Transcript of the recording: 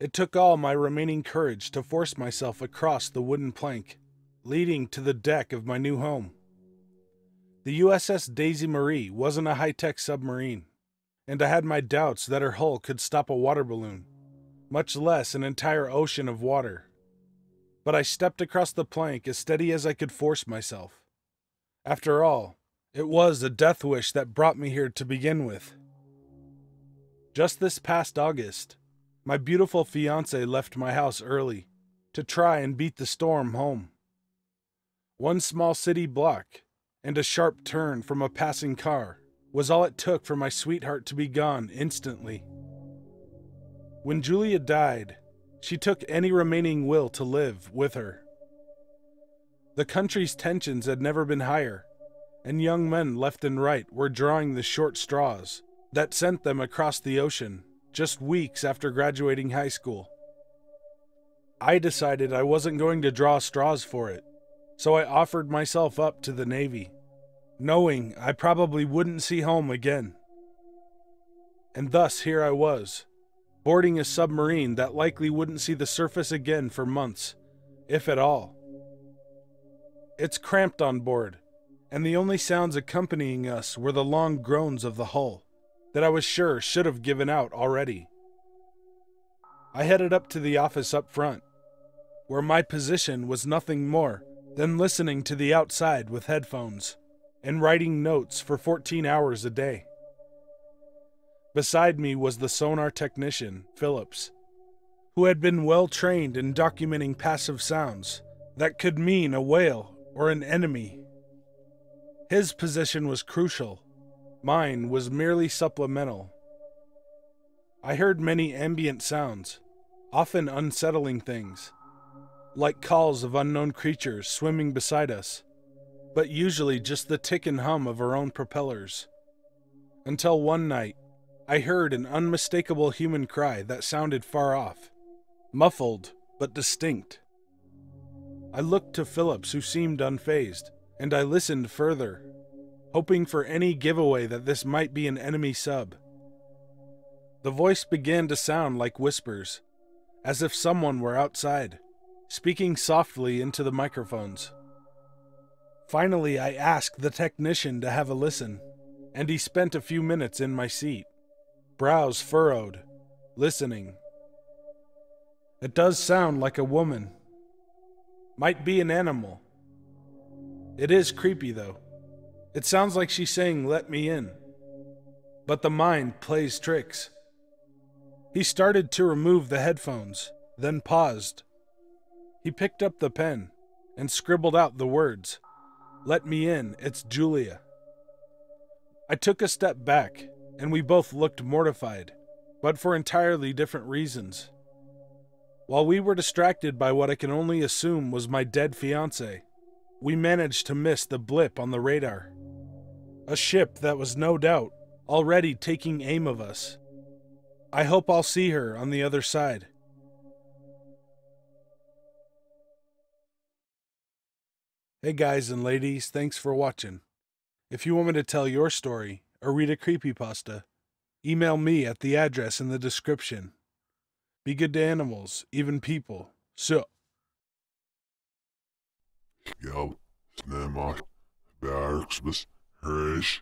It took all my remaining courage to force myself across the wooden plank, leading to the deck of my new home. The USS Daisy Marie wasn't a high-tech submarine, and I had my doubts that her hull could stop a water balloon, much less an entire ocean of water. But I stepped across the plank as steady as I could force myself. After all, it was a death wish that brought me here to begin with. Just this past August, my beautiful fiancée left my house early to try and beat the storm home. One small city block and a sharp turn from a passing car was all it took for my sweetheart to be gone instantly. When Julia died, she took any remaining will to live with her. The country's tensions had never been higher, and young men left and right were drawing the short straws that sent them across the ocean just weeks after graduating high school. I decided I wasn't going to draw straws for it, so I offered myself up to the Navy, knowing I probably wouldn't see home again. And thus here I was, boarding a submarine that likely wouldn't see the surface again for months, if at all. It's cramped on board, and the only sounds accompanying us were the long groans of the hull that I was sure should have given out already. I headed up to the office up front, where my position was nothing more than listening to the outside with headphones and writing notes for 14 hours a day. Beside me was the sonar technician, Phillips, who had been well trained in documenting passive sounds that could mean a whale or an enemy. His position was crucial. Mine was merely supplemental. I heard many ambient sounds, often unsettling things, like calls of unknown creatures swimming beside us, but usually just the tick and hum of our own propellers. Until one night, I heard an unmistakable human cry that sounded far off, muffled but distinct. I looked to Phillips, who seemed unfazed, and I listened further, hoping for any giveaway that this might be an enemy sub. The voice began to sound like whispers, as if someone were outside, speaking softly into the microphones. Finally, I asked the technician to have a listen, and he spent a few minutes in my seat, brows furrowed, listening. It does sound like a woman. Might be an animal. It is creepy, though. It sounds like she's saying, "Let me in." But the mind plays tricks. He started to remove the headphones, then paused. He picked up the pen and scribbled out the words, "Let me in, it's Julia." I took a step back, and we both looked mortified, but for entirely different reasons. While we were distracted by what I can only assume was my dead fiancé, we managed to miss the blip on the radar. A ship that was no doubt already taking aim of us. I hope I'll see her on the other side. Hey guys and ladies, thanks for watching. If you want me to tell your story or read a creepypasta, email me at the address in the description. Be good to animals, even people. So. Scout, Snema, Barksbus, Herish.